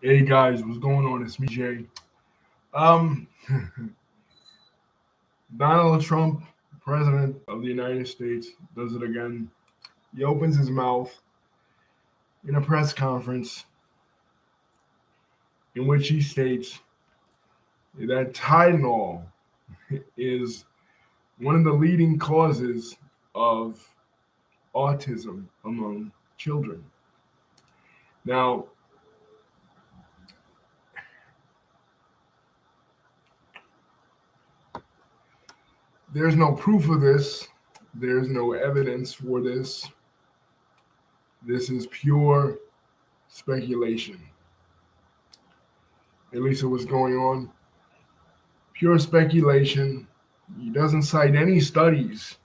Hey guys, what's going on? It's me, Jay. Um, Donald Trump, President of the United States, does it again. He opens his mouth in a press conference in which he states that Tyenol is one of the leading causes of autism among children. Now, there's no proof of this. There's no evidence for this. This is pure speculation. At least it was going on. Pure speculation. He doesn't cite any studies.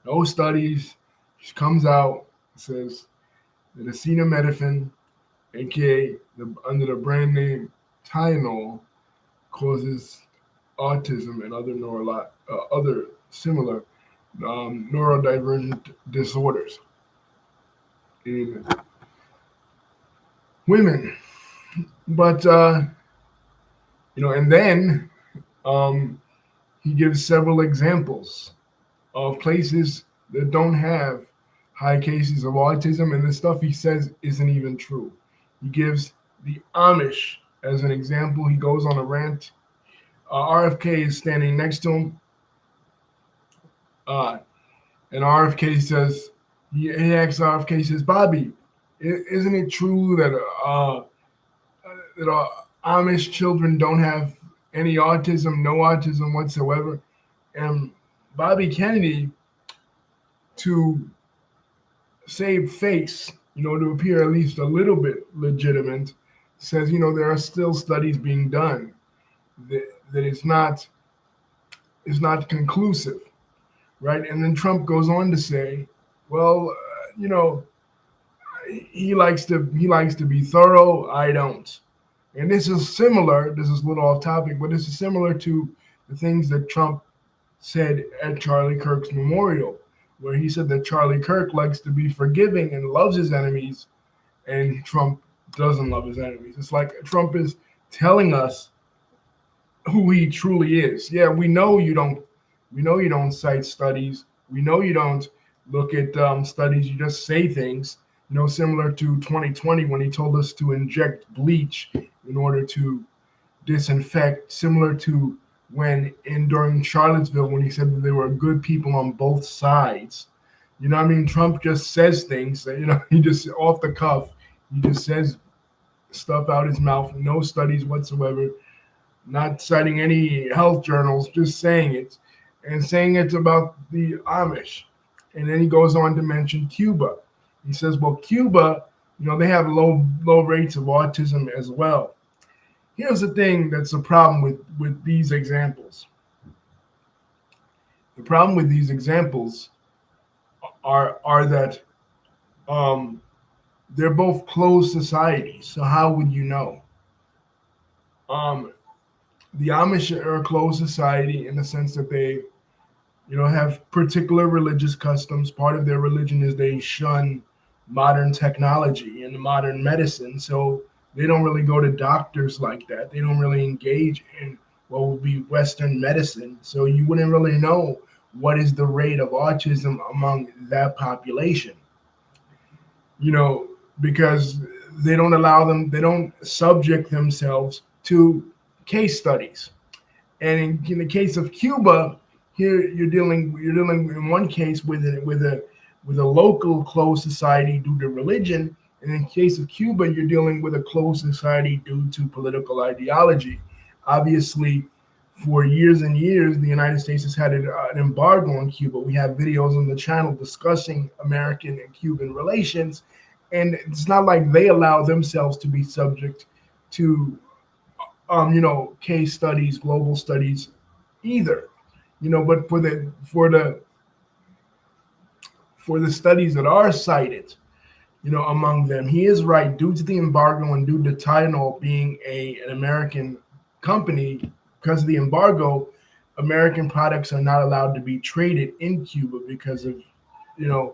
No studies. Just comes out, says that acetaminophen, aka under the brand name Tyenol, causes autism and other similar neurodivergent disorders in women. But and then um, he gives several examples of places that don't have high cases of autism, and the stuff he says isn't even true. He gives the Amish as an example. He goes on a rant. RFK is standing next to him, uh, and RFK says, he asks RFK, says, Bobby, isn't it true that Amish children don't have any autism, no autism whatsoever? And Bobby Kennedy, to save face, to appear at least a little bit legitimate, says, there are still studies being done that is not conclusive, right? And then Trump goes on to say, well, he likes to be thorough. I don't. And this is similar. This is a little off topic, but this is similar to the things that Trump said at Charlie Kirk's memorial, where he said that Charlie Kirk likes to be forgiving and loves his enemies, and Trump doesn't love his enemies. It's like Trump is telling us who he truly is. Yeah, we know you don't. We know you don't cite studies. We know you don't look at studies. You just say things. Similar to 2020 when he told us to inject bleach in order to disinfect. Similar to during Charlottesville when he said that there were good people on both sides. Trump just says things that, he just off the cuff, he just says stuff out his mouth, no studies whatsoever, not citing any health journals, just saying it, and saying it's about the Amish. And then he goes on to mention Cuba. He says, well, Cuba, they have low rates of autism as well. Here's the thing that's a problem with these examples. The problem with these examples are that they're both closed societies. So how would you know? The Amish are a closed society in the sense that they, have particular religious customs. Part of their religion is they shun modern technology and modern medicine. So they don't really go to doctors like that. They don't really engage in what would be Western medicine. So you wouldn't really know what is the rate of autism among that population, because they don't subject themselves to case studies. And in the case of Cuba, here you're dealing in one case with a local closed society due to religion, and in the case of Cuba, you're dealing with a closed society due to political ideology. Obviously, for years and years, the United States has had an embargo on Cuba. We have videos on the channel discussing American and Cuban relations, and it's not like they allow themselves to be subject to case studies, global studies either. But for the studies that are cited, among them, he is right. Due to the embargo and due to Tyenol being an American company, because of the embargo, American products are not allowed to be traded in Cuba because of, the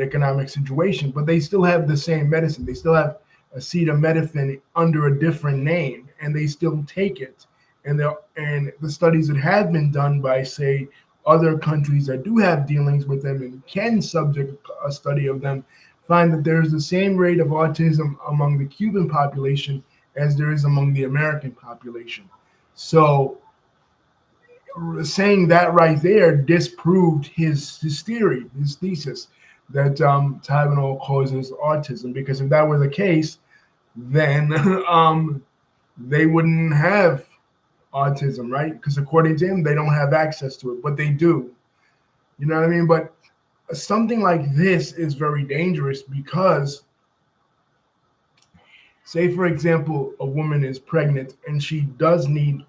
economic situation. But they still have the same medicine. They still have acetaminophen under a different name, and they still take it. And the studies that have been done by, say, other countries that do have dealings with them and can subject a study of them find that there is the same rate of autism among the Cuban population as there is among the American population. So saying that right there disproved his theory, his thesis that Tylenol causes autism. Because if that were the case, then they wouldn't have autism, right? Because according to him, they don't have access to it, but they do. You know what I mean? But something like this is very dangerous because, say, for example, a woman is pregnant and she does need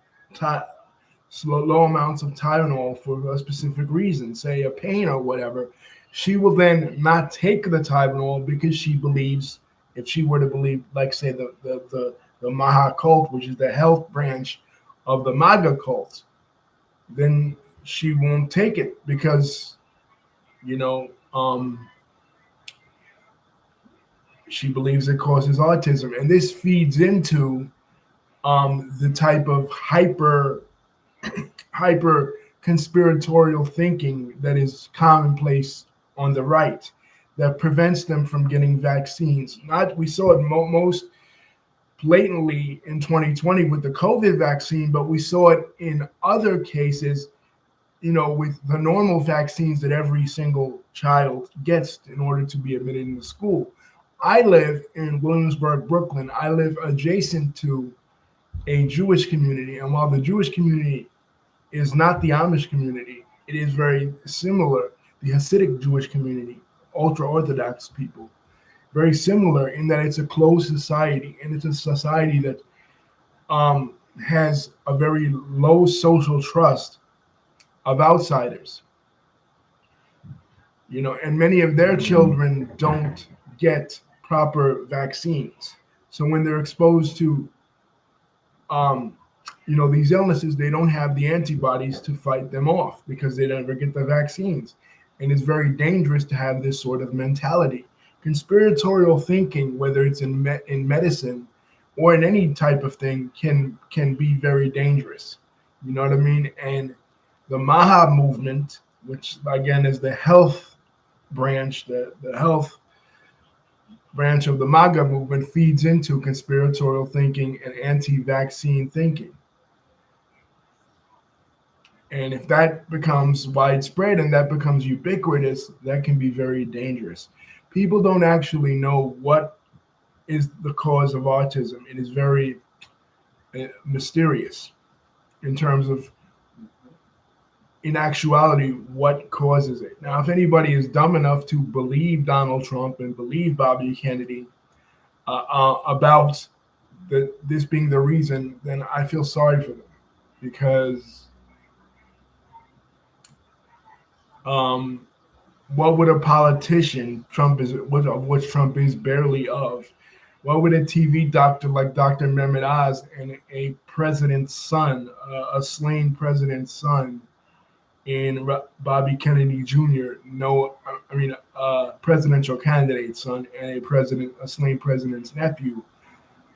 low amounts of Tylenol for a specific reason, say a pain or whatever. She will then not take the Tylenol because she believes, if she were to believe, like, say, the Maha cult, which is the health branch of the MAGA cult, then she won't take it because, you know, she believes it causes autism. And this feeds into the type of hyper conspiratorial thinking that is commonplace on the right that prevents them from getting vaccines. Not we saw it most blatantly in 2020 with the COVID vaccine, but we saw it in other cases, you know, with the normal vaccines that every single child gets in order to be admitted into school. I live in Williamsburg, Brooklyn. I live adjacent to a Jewish community, and while the Jewish community is not the Amish community, it is very similar. The Hasidic Jewish community, ultra Orthodox people, very similar in that it's a closed society, and it's a society that has a very low social trust of outsiders. You know, and many of their children don't get proper vaccines. So when they're exposed to um, these illnesses, they don't have the antibodies to fight them off because they never get the vaccines. And it's very dangerous to have this sort of mentality. Conspiratorial thinking, whether it's in medicine or in any type of thing, can be very dangerous. You know what I mean? And the Maha movement, which again is the health branch, the health branch of the MAGA movement, feeds into conspiratorial thinking and anti-vaccine thinking. And if that becomes widespread and that becomes ubiquitous, that can be very dangerous. People don't actually know what is the cause of autism. It is very mysterious in terms of, in actuality, what causes it. Now, if anybody is dumb enough to believe Donald Trump and believe Bobby Kennedy about this being the reason, then I feel sorry for them because what would a politician, of which Trump is barely of, what would a TV doctor like Dr. Mehmet Oz and a president's son, a slain president's son, in Bobby Kennedy Jr. know? I mean, a presidential candidate's son and a slain president's nephew.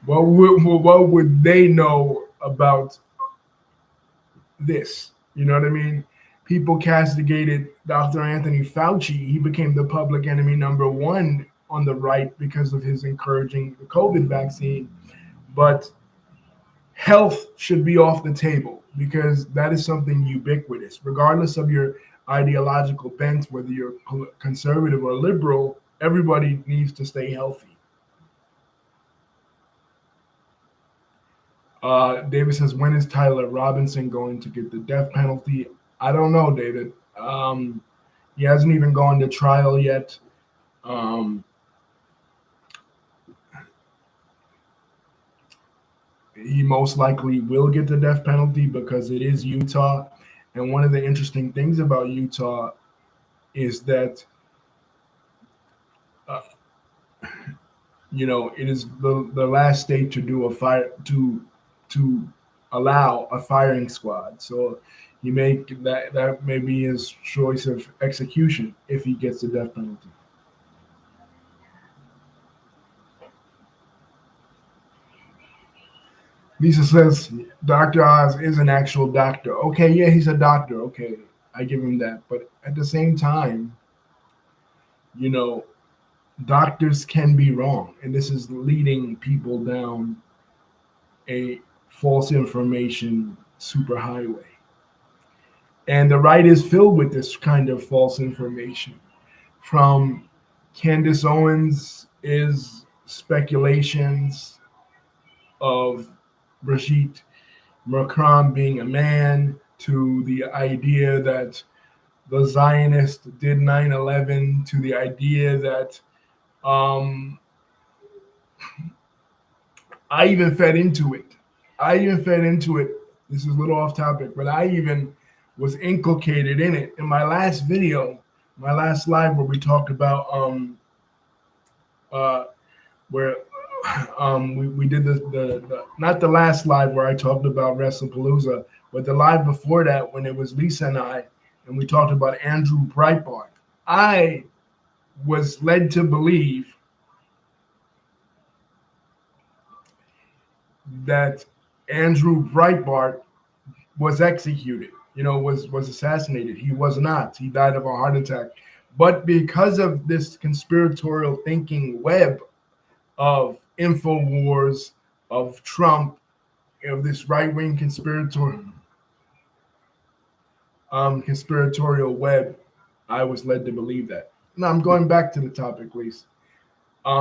What would they know about this? You know what I mean? People castigated Dr. Anthony Fauci. He became the public enemy number one on the right because of his encouraging the COVID vaccine. But health should be off the table because that is something ubiquitous. Regardless of your ideological bent, whether you're conservative or liberal, everybody needs to stay healthy. David says, when is Tyler Robinson going to get the death penalty? I don't know, David. He hasn't even gone to trial yet. He most likely will get the death penalty because it is Utah. And one of the interesting things about Utah is that, it is the last state to do a fire to allow a firing squad. So he that may be his choice of execution if he gets the death penalty. Lisa says Dr. Oz is an actual doctor. Okay, yeah, he's a doctor. Okay, I give him that. But at the same time, you know, doctors can be wrong, and this is leading people down a false information superhighway. And the right is filled with this kind of false information. From Candace Owens is speculations of Brigitte Macron being a man to the idea that the Zionists did 9/11 to the idea that um, I even fed into it. I even fed into it. This is a little off topic, but I even was inculcated in it. In my last video, my last live where we talked about uh where we did the not the last live where I talked about WrestlePalooza, but the live before that when it was Lisa and I, and we talked about Andrew Breitbart. I was led to believe that Andrew Breitbart was executed, was assassinated. He was not. He died of a heart attack. But because of this conspiratorial thinking web of InfoWars, of Trump, of this right wing conspiratorial web, I was led to believe that. Now I'm going back to the topic, please.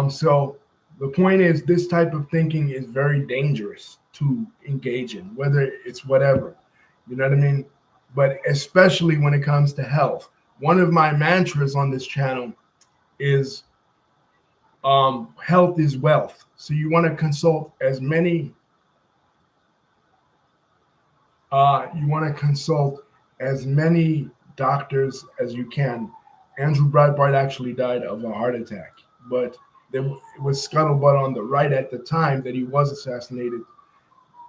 So the point is, this type of thinking is very dangerous to engage in, whether it's whatever, you know what I mean? But especially when it comes to health. One of my mantras on this channel is health is wealth. So you want to consult as many, doctors as you can. Andrew Breitbart actually died of a heart attack, but there was scuttlebutt on the right at the time that he was assassinated,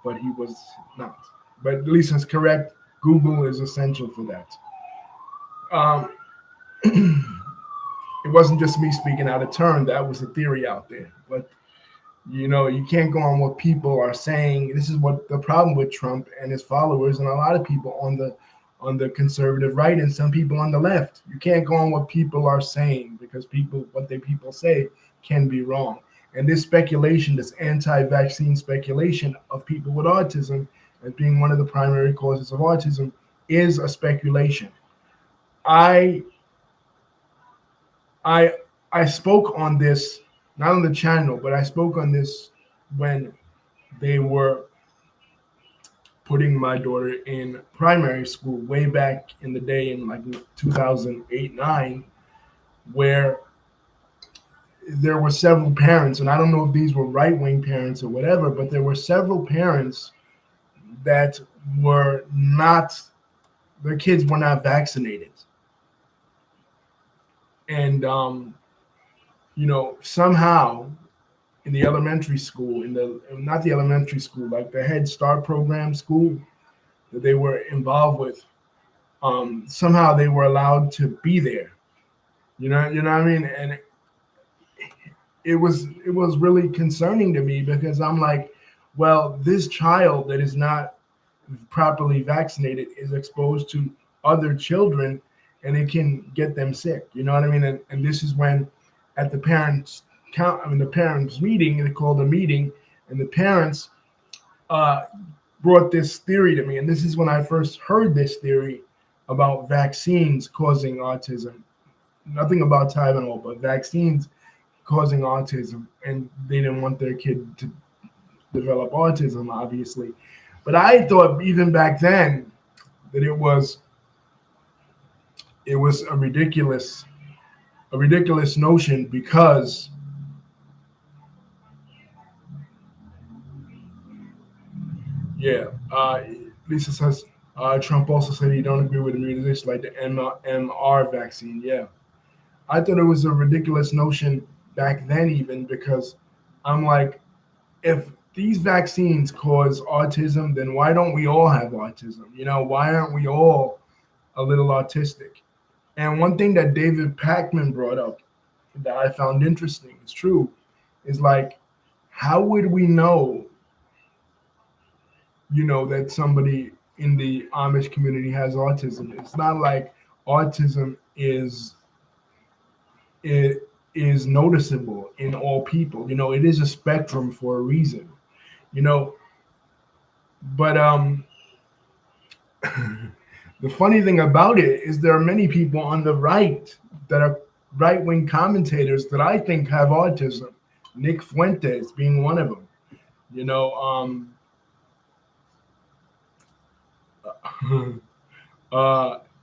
but he was not. But at least it's correct. Google is essential for that. Um, it wasn't just me speaking out of turn. That was the theory out there. But you can't go on what people are saying. This is what the problem with Trump and his followers, and a lot of people on the conservative right and some people on the left. You can't go on what people are saying because people say can be wrong. And this speculation, this anti-vaccine speculation of people with autism as being one of the primary causes of autism, is a speculation. I I I spoke on this not on the channel, but I spoke on this when they were putting my daughter in primary school way back in the day in like 2008, 9, where there were several parents, and I don't know if these were right wing parents or whatever, but there were several parents that were not, their kids were not vaccinated. And, somehow in the elementary school, not the elementary school, like the Head Start program school that they were involved with, somehow they were allowed to be there. You know what I mean? And it was really concerning to me because I'm like, well, this child that is not properly vaccinated is exposed to other children and it can get them sick. You know what I mean? And this is when at the the parents meeting, they called a meeting, and the parents uh, brought this theory to me. And this is when I first heard this theory about vaccines causing autism. Nothing about Tyenol, but vaccines causing autism. And they didn't want their kid to develop autism, obviously. But I thought even back then that it was a ridiculous notion because yeah, Lisa says Trump also said he don't agree with immunization like the MR vaccine. Yeah, I thought it was a ridiculous notion back then even because I'm like, if these vaccines cause autism, then why don't we all have autism? Why aren't we all a little autistic? And one thing that David Pakman brought up that I found interesting, is true, is like, how would we know that somebody in the Amish community has autism. It's not like autism it is noticeable in all people. It is a spectrum for a reason. You know, but the funny thing about it is there are many people on the right that are right wing commentators that I think have autism. Nick Fuentes being one of them. You know,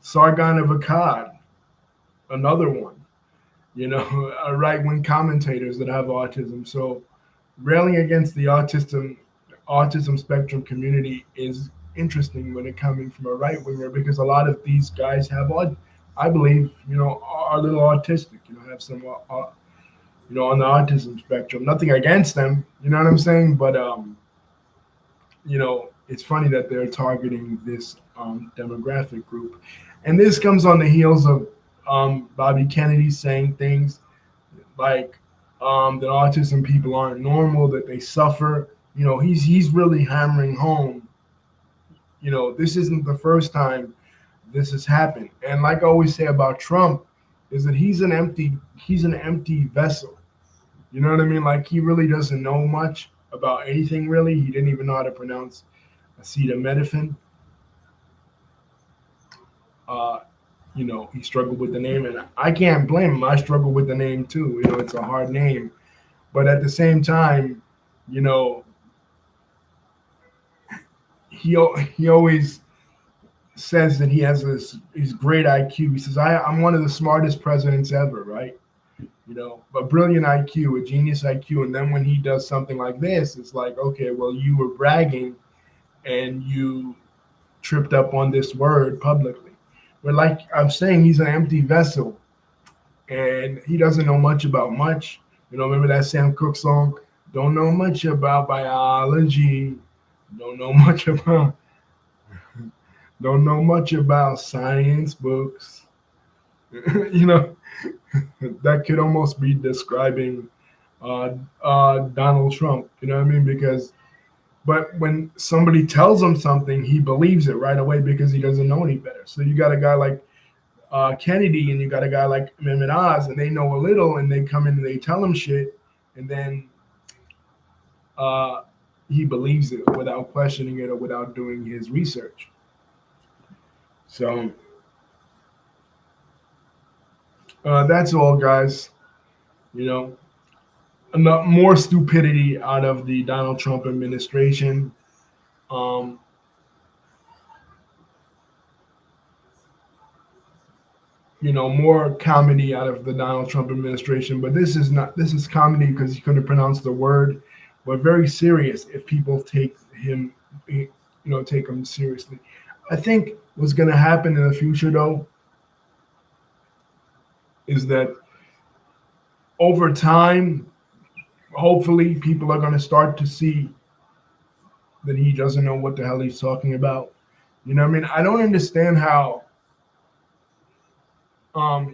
Sargon of Akkad, another one. Right wing commentators that have autism. So railing against the autism spectrum community is interesting when it coming from a right winger because a lot of these guys have I believe are a little autistic. Have some on the autism spectrum. Nothing against them. You know what I'm saying? But it's funny that they're targeting this demographic group, and this comes on the heels of Bobby Kennedy saying things like that autism people aren't normal, that they suffer. He's really hammering home. This isn't the first time this has happened. And like I always say about Trump, is that he's an empty vessel. You know what I mean? Like he really doesn't know much about anything. Really, he didn't even know how to pronounce acetaminophen. Uh, he struggled with the name, and I can't blame him. I struggle with the name too. It's a hard name, but at the same time, you know, he always says that he has his great IQ. He says, I'm one of the smartest presidents ever, right? A brilliant IQ, a genius IQ. And then when he does something like this, it's like, okay, well, you were bragging and you tripped up on this word publicly. But like I'm saying, he's an empty vessel and he doesn't know much about much. Remember that Sam Cooke song? Don't know much about biology. Don't know much about don't know much about science books. you know, that could almost be describing Donald Trump. You know what I mean? But when somebody tells him something, he believes it right away because he doesn't know any better. So you got a guy like Kennedy, and you got a guy like Mehmet Oz, and they know a little, and they come in and they tell him shit, and then he believes it without questioning it or without doing his research. So that's all, guys. Enough more stupidity out of the Donald Trump administration. Um, more comedy out of the Donald Trump administration. But this is comedy because he couldn't pronounce the word, but very serious if people take him seriously. I think what's going to happen in the future, though, is that over time, hopefully, people are going to start to see that he doesn't know what the hell he's talking about. You know what I mean? I don't understand how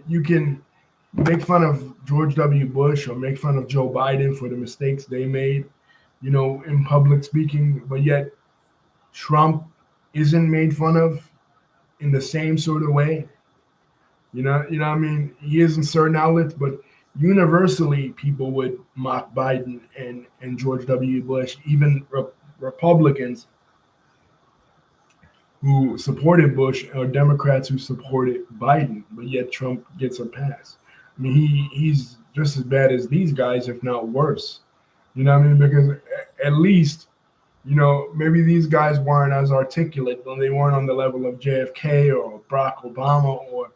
you can make fun of George W. Bush or make fun of Joe Biden for the mistakes they made, in public speaking, but yet Trump isn't made fun of in the same sort of way. What I mean? He is in certain outlets, but universally people would mock Biden and George W. Bush, even Republicans who supported Bush or Democrats who supported Biden, but yet Trump gets a pass. I mean, he's just as bad as these guys, if not worse. You know what I mean? Because at least, maybe these guys weren't as articulate, when they weren't on the level of JFK or Barack Obama or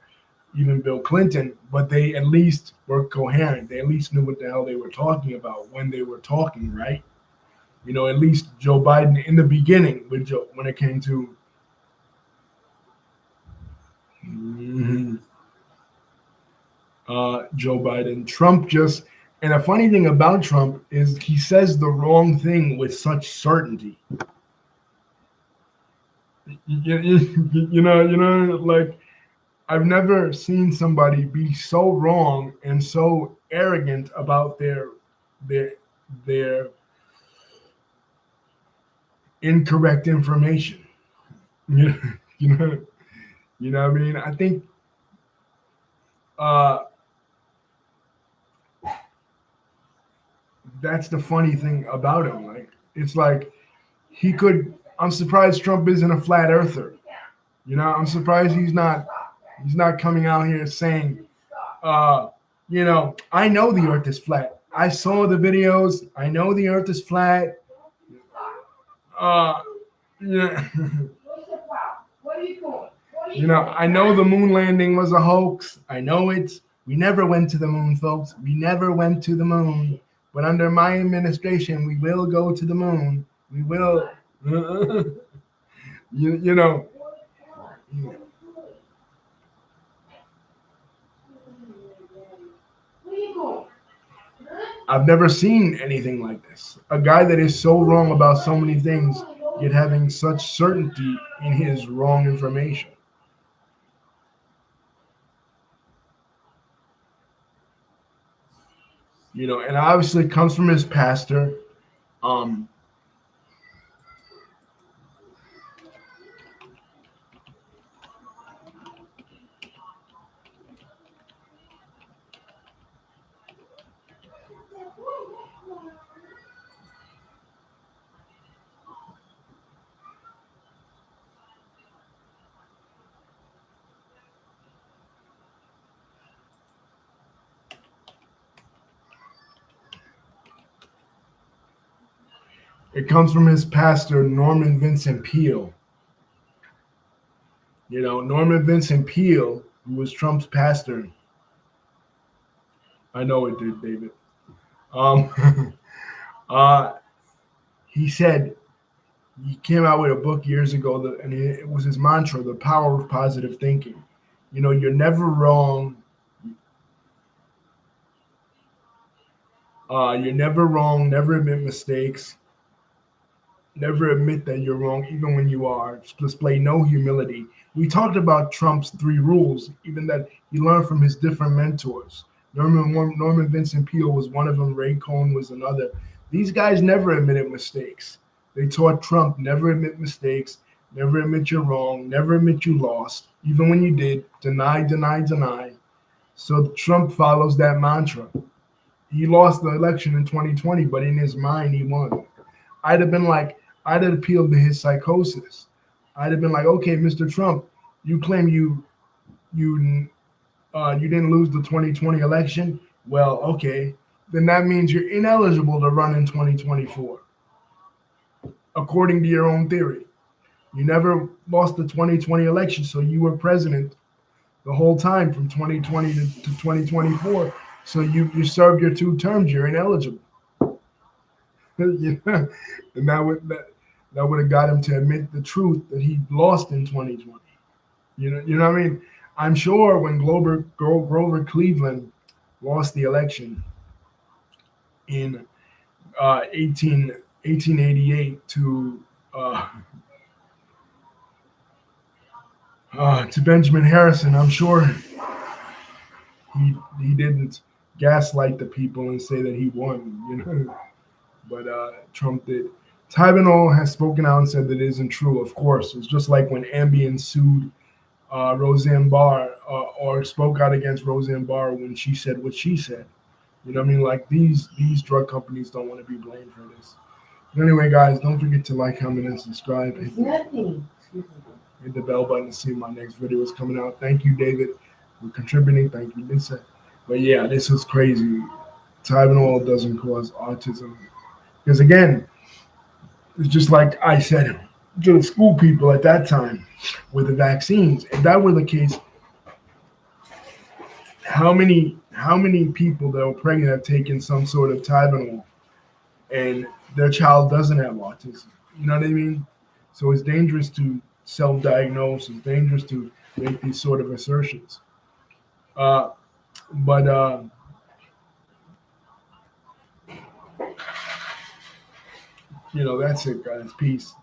even Bill Clinton, but they at least were coherent. They at least knew what the hell they were talking about when they were talking, right? At least Joe Biden in the beginning, when it came to Joe Biden. And a funny thing about Trump is he says the wrong thing with such certainty. Like I've never seen somebody be so wrong and so arrogant about their incorrect information. You know, you know, you know what I mean? I think uh, that's the funny thing about him. Like, it's like he could. I'm surprised Trump isn't a flat earther. You know, I'm surprised he's not coming out here saying, uh, I know the Earth is flat. I saw the videos. I know the Earth is flat. Uh, yeah. I know the moon landing was a hoax. I know it. We never went to the moon, folks. We never went to the moon. But under my administration, we will go to the moon. We will. you know, I've never seen anything like this. A guy that is so wrong about so many things, yet having such certainty in his wrong information. And obviously it comes from his pastor. Um, it comes from his pastor, Norman Vincent Peale. Norman Vincent Peale, who was Trump's pastor. I know it did, David. Um, uh, he said he came out with a book years ago, and it was his mantra: the power of positive thinking. You're never wrong. You're never wrong. Never admit mistakes. Never admit that you're wrong, even when you are. Display no humility. We talked about Trump's three rules, even that he learned from his different mentors. Norman Vincent Peale was one of them. Ray Cohn was another. These guys never admitted mistakes. They taught Trump never admit mistakes, never admit you're wrong, never admit you lost, even when you did. Deny, deny, deny. So Trump follows that mantra. He lost the election in 2020, but in his mind, he won. I'd have been like, I'd have appealed to his psychosis. I'd have been like, okay, Mr. Trump, you claim you didn't lose the 2020 election. Well, okay, then that means you're ineligible to run in 2024, according to your own theory. You never lost the 2020 election, so you were president the whole time from 2020 to 2024. So you served your two terms. You're ineligible. And that would have got him to admit the truth that he lost in 2020. You know what I mean? I'm sure when Grover Cleveland lost the election in 1888 to Benjamin Harrison, I'm sure he didn't gaslight the people and say that he won. But Trump did. Tyenol has spoken out and said that it isn't true. Of course, it's just like when Ambien sued Roseanne Barr or spoke out against Roseanne Barr when she said what she said. You know what I mean? Like these drug companies don't want to be blamed for this. But anyway, guys, don't forget to like, comment, and subscribe. Hit the bell button to see my next video is coming out. Thank you, David, for contributing. Thank you, Lisa. But yeah, this is crazy. Tylenol doesn't cause autism. Because again, it's just like I said to the school people at that time with the vaccines. If that were the case, how many people that were pregnant have taken some sort of Tylenol and their child doesn't have autism? You know what I mean? So it's dangerous to self-diagnose. It's dangerous to make these sort of assertions. Uh, but that's it, guys. Peace.